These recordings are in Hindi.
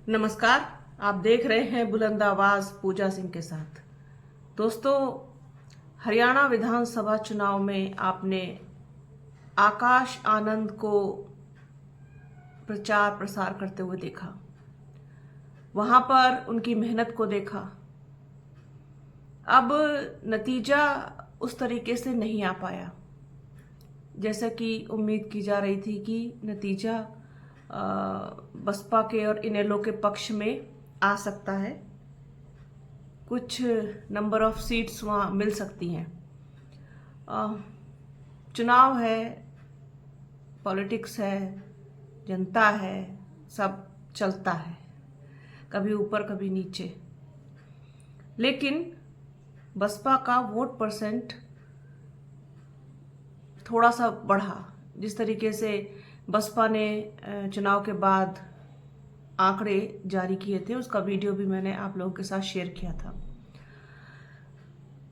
नमस्कार। आप देख रहे हैं बुलंद आवाज पूजा सिंह के साथ। दोस्तों, हरियाणा विधानसभा चुनाव में आपने आकाश आनंद को प्रचार प्रसार करते हुए देखा, वहां पर उनकी मेहनत को देखा। अब नतीजा उस तरीके से नहीं आ पाया जैसा कि उम्मीद की जा रही थी कि नतीजा बसपा के और इनेलो के पक्ष में आ सकता है। कुछ नंबर ऑफ सीट्स वहाँ मिल सकती हैं। चुनाव है, पॉलिटिक्स है, जनता है, सब चलता है, कभी ऊपर कभी नीचे। लेकिन बसपा का वोट परसेंट थोड़ा सा बढ़ा। जिस तरीके से बसपा ने चुनाव के बाद आंकड़े जारी किए थे, उसका वीडियो भी मैंने आप लोगों के साथ शेयर किया था।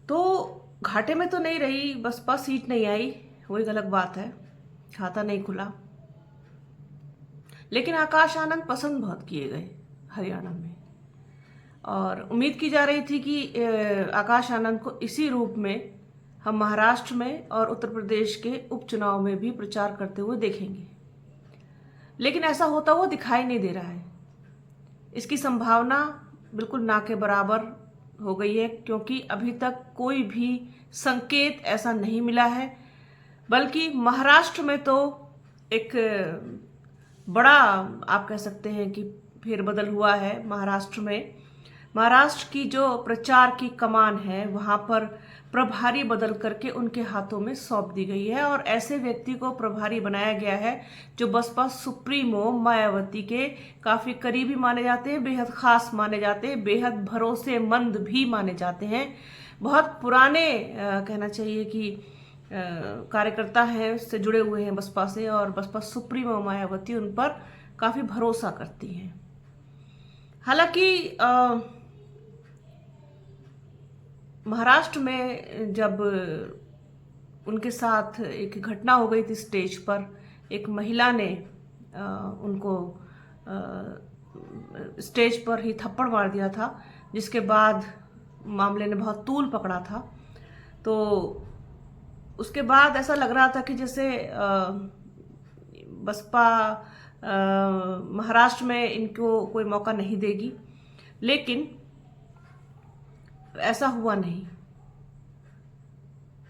तो घाटे में तो नहीं रही बसपा, सीट नहीं आई, वो एक अलग बात है, खाता नहीं खुला। लेकिन आकाश आनंद पसंद बहुत किए गए हरियाणा में, और उम्मीद की जा रही थी कि आकाश आनंद को इसी रूप में हम महाराष्ट्र में और उत्तर प्रदेश के उपचुनाव में भी प्रचार करते हुए देखेंगे। लेकिन ऐसा होता हुआ दिखाई नहीं दे रहा है। इसकी संभावना बिल्कुल ना के बराबर हो गई है, क्योंकि अभी तक कोई भी संकेत ऐसा नहीं मिला है। बल्कि महाराष्ट्र में तो एक बड़ा, आप कह सकते हैं कि फेरबदल हुआ है महाराष्ट्र में। महाराष्ट्र की जो प्रचार की कमान है, वहां पर प्रभारी बदल करके उनके हाथों में सौंप दी गई है, और ऐसे व्यक्ति को प्रभारी बनाया गया है जो बसपा सुप्रीमो मायावती के काफी करीबी माने जाते हैं, बेहद खास माने जाते हैं, बेहद भरोसेमंद भी माने जाते हैं। बहुत पुराने कहना चाहिए कि कार्यकर्ता हैं, उससे जुड़े हुए हैं बसपा से, और बसपा सुप्रीमो मायावती उन पर काफी भरोसा करती हैं। हालांकि महाराष्ट्र में जब उनके साथ एक घटना हो गई थी स्टेज पर, एक महिला ने उनको स्टेज पर ही थप्पड़ मार दिया था, जिसके बाद मामले ने बहुत तूल पकड़ा था। तो उसके बाद ऐसा लग रहा था कि जैसे बसपा महाराष्ट्र में इनको कोई मौका नहीं देगी, लेकिन ऐसा हुआ नहीं।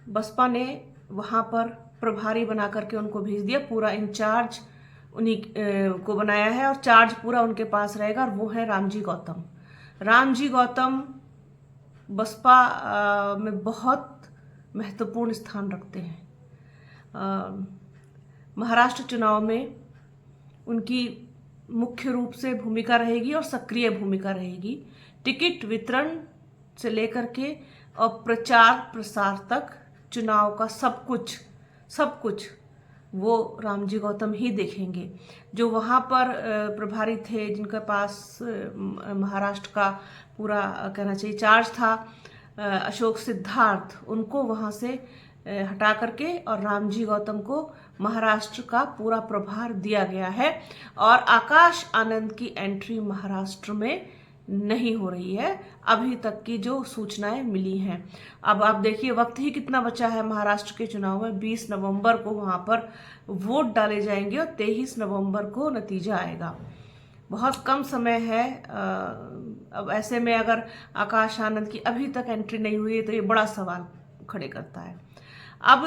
बसपा ने वहां पर प्रभारी बना करके उनको भेज दिया, पूरा इंचार्ज उन्हीं को बनाया है, और चार्ज पूरा उनके पास रहेगा, और वो है रामजी गौतम। रामजी गौतम बसपा में बहुत महत्वपूर्ण स्थान रखते हैं। महाराष्ट्र चुनाव में उनकी मुख्य रूप से भूमिका रहेगी और सक्रिय भूमिका रहेगी। टिकट वितरण से लेकर के और प्रचार प्रसार तक, चुनाव का सब कुछ वो रामजी गौतम ही देखेंगे। जो वहाँ पर प्रभारी थे, जिनके पास महाराष्ट्र का पूरा कहना चाहिए चार्ज था, अशोक सिद्धार्थ, उनको वहाँ से हटा करके और रामजी गौतम को महाराष्ट्र का पूरा प्रभार दिया गया है। और आकाश आनंद की एंट्री महाराष्ट्र में नहीं हो रही है, अभी तक की जो सूचनाएं मिली हैं। अब आप देखिए, वक्त ही कितना बचा है महाराष्ट्र के चुनाव में। 20 नवंबर को वहां पर वोट डाले जाएंगे और 23 नवंबर को नतीजा आएगा। बहुत कम समय है। अब ऐसे में अगर आकाश आनंद की अभी तक एंट्री नहीं हुई है तो ये बड़ा सवाल खड़े करता है। अब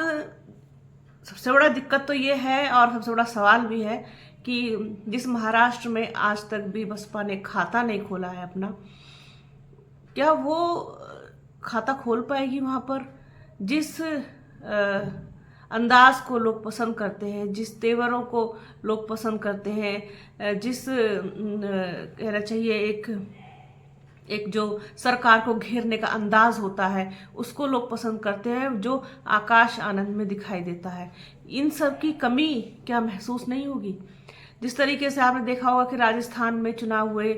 सबसे बड़ा दिक्कत तो ये है, और सबसे बड़ा सवाल भी है, कि जिस महाराष्ट्र में आज तक भी बसपा ने खाता नहीं खोला है अपना, क्या वो खाता खोल पाएगी वहां पर? जिस अंदाज को लोग पसंद करते हैं, जिस तेवरों को लोग पसंद करते हैं, जिस कहना चाहिए एक जो सरकार को घेरने का अंदाज होता है, उसको लोग पसंद करते हैं, जो आकाश आनंद में दिखाई देता है। इन सब की कमी क्या महसूस नहीं होगी? जिस तरीके से आपने देखा होगा कि राजस्थान में चुनाव हुए,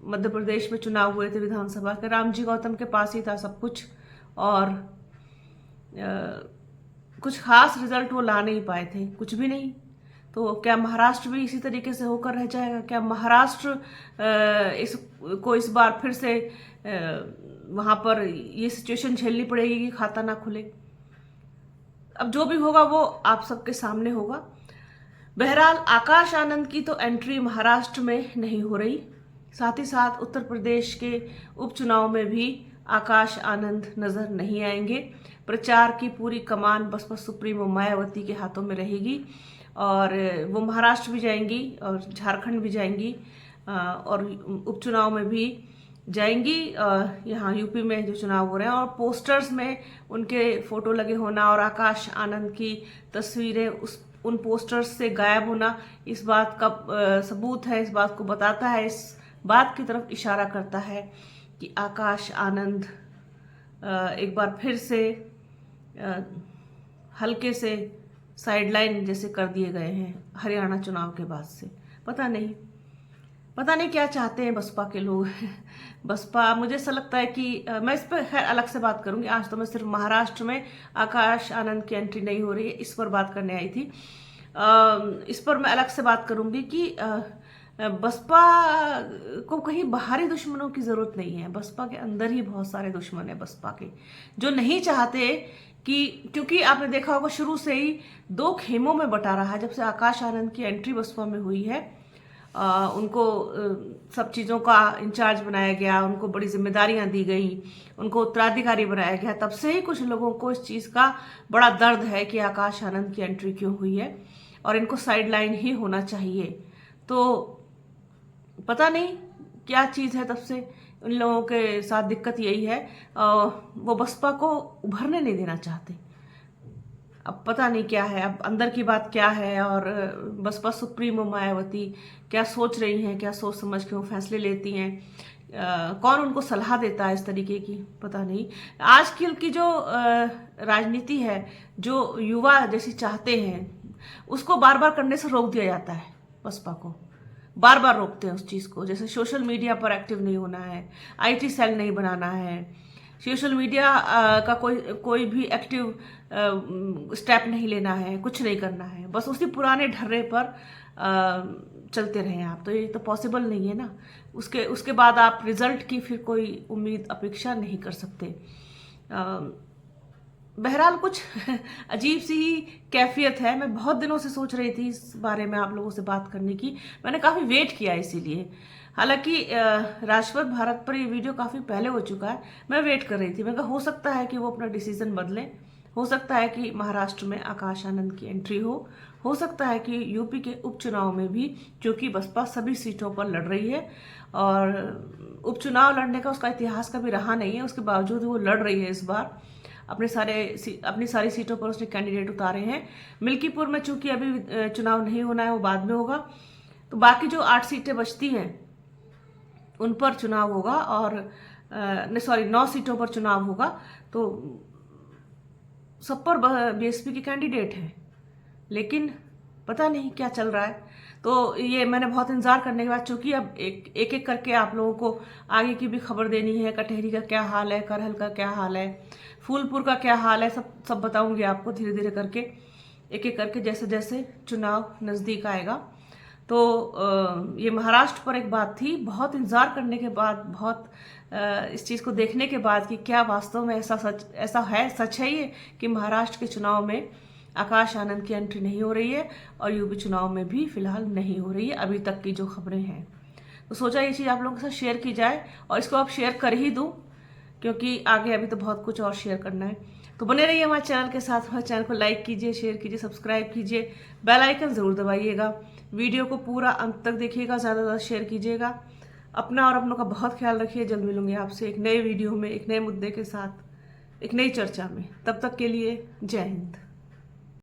मध्य प्रदेश में चुनाव हुए थे विधानसभा के, रामजी गौतम के पास ही था सब कुछ, और कुछ खास रिजल्ट वो ला नहीं पाए थे, कुछ भी नहीं। तो क्या महाराष्ट्र भी इसी तरीके से होकर रह जाएगा? क्या महाराष्ट्र इस बार फिर से वहां पर ये सिचुएशन झेलनी पड़ेगी कि खाता ना खुले? अब जो भी होगा वो आप सबके सामने होगा। बहरहाल आकाश आनंद की तो एंट्री महाराष्ट्र में नहीं हो रही, साथ ही साथ उत्तर प्रदेश के उपचुनाव में भी आकाश आनंद नजर नहीं आएंगे। प्रचार की पूरी कमान बसपा सुप्रीमो मायावती के हाथों में रहेगी और वो महाराष्ट्र भी जाएंगी और झारखंड भी जाएंगी और उपचुनाव में भी जाएंगी। यहाँ यूपी में जो चुनाव हो रहे हैं और पोस्टर्स में उनके फोटो लगे होना और आकाश आनंद की तस्वीरें उन पोस्टर्स से गायब होना इस बात का सबूत है, इस बात को बताता है, इस बात की तरफ इशारा करता है कि आकाश आनंद एक बार फिर से हल्के से साइडलाइन जैसे कर दिए गए हैं हरियाणा चुनाव के बाद से। पता नहीं क्या चाहते हैं बसपा के लोग। बसपा, मुझे ऐसा लगता है कि मैं इस पर खैर अलग से बात करूंगी। आज तो मैं सिर्फ महाराष्ट्र में आकाश आनंद की एंट्री नहीं हो रही है इस पर बात करने आई थी। इस पर मैं अलग से बात करूंगी कि बसपा को कहीं बाहरी दुश्मनों की जरूरत नहीं है। बसपा के अंदर ही बहुत सारे दुश्मन है बसपा के, जो नहीं चाहते कि, क्योंकि आपने देखा होगा शुरू से ही दो खेमों में बटा रहा है। जब से आकाश आनंद की एंट्री बसपा में हुई है, उनको सब चीज़ों का इंचार्ज बनाया गया, उनको बड़ी जिम्मेदारियां दी गई, उनको उत्तराधिकारी बनाया गया। तब से ही कुछ लोगों को इस चीज़ का बड़ा दर्द है कि आकाश आनंद की एंट्री क्यों हुई है और इनको साइडलाइन ही होना चाहिए। तो पता नहीं क्या चीज़ है, तब से उन लोगों के साथ दिक्कत यही है, वो बसपा को उभरने नहीं देना चाहते। अब पता नहीं क्या है, अब अंदर की बात क्या है और बसपा सुप्रीमो मायावती क्या सोच रही हैं, क्या सोच समझ के वो फैसले लेती हैं, कौन उनको सलाह देता है इस तरीके की, पता नहीं। आजकल की जो राजनीति है, जो युवा जैसी चाहते हैं, उसको बार बार करने से रोक दिया जाता है। बसपा को बार बार रोकते हैं उस चीज़ को, जैसे सोशल मीडिया पर एक्टिव नहीं होना है, IT सेल नहीं बनाना है, सोशल मीडिया का कोई भी एक्टिव स्टेप नहीं लेना है, कुछ नहीं करना है, बस उसी पुराने ढर्रे पर चलते रहें आप। तो ये तो पॉसिबल नहीं है ना। उसके बाद आप रिजल्ट की फिर कोई उम्मीद अपेक्षा नहीं कर सकते। बहरहाल कुछ अजीब सी ही कैफियत है। मैं बहुत दिनों से सोच रही थी इस बारे में आप लोगों से बात करने की, मैंने काफ़ी वेट किया इसीलिए। हालांकि राजपथ भारत पर ये वीडियो काफ़ी पहले हो चुका है, मैं वेट कर रही थी। मैं कहा हो सकता है कि वो अपना डिसीजन बदलें, हो सकता है कि महाराष्ट्र में आकाश आनंद की एंट्री हो सकता है कि यूपी के उपचुनाव में भी, क्योंकि बसपा सभी सीटों पर लड़ रही है और उपचुनाव लड़ने का उसका इतिहास कभी रहा नहीं है, उसके बावजूद वो लड़ रही है। इस बार अपनी सारी सीटों पर उसने कैंडिडेट उतारे हैं। मिल्कीपुर में चूंकि अभी चुनाव नहीं होना है, वो बाद में होगा, तो बाकी जो 8 सीटें बचती हैं उन पर चुनाव होगा और 9 सीटों पर चुनाव होगा। तो सब पर BSP के कैंडिडेट हैं, लेकिन पता नहीं क्या चल रहा है। तो ये मैंने बहुत इंतजार करने के बाद, चूंकि अब एक करके आप लोगों को आगे की भी खबर देनी है, कटहरी का क्या हाल है, करहल का क्या हाल है, फूलपुर का क्या हाल है, सब बताऊंगी आपको धीरे धीरे करके, एक एक करके जैसे जैसे चुनाव नज़दीक आएगा। तो ये महाराष्ट्र पर एक बात थी, बहुत इंतजार करने के बाद, बहुत इस चीज़ को देखने के बाद कि क्या वास्तव में सच है ये कि महाराष्ट्र के चुनाव में आकाश आनंद की एंट्री नहीं हो रही है और यूपी चुनाव में भी फिलहाल नहीं हो रही है, अभी तक की जो खबरें हैं। तो सोचा ये चीज़ आप लोगों के साथ शेयर की जाए और इसको आप शेयर कर ही दूँ, क्योंकि आगे अभी तो बहुत कुछ और शेयर करना है। तो बने रहिए हमारे चैनल के साथ, हमारे चैनल को लाइक कीजिए, शेयर कीजिए, सब्सक्राइब कीजिए, बेल आइकन ज़रूर दबाइएगा, वीडियो को पूरा अंत तक देखिएगा, ज़्यादा से ज़्यादा शेयर कीजिएगा। अपना और अपनों का बहुत ख्याल रखिए। जल्द मिलूंगी आपसे एक नए वीडियो में, एक नए मुद्दे के साथ, एक नई चर्चा में। तब तक के लिए जय हिंद।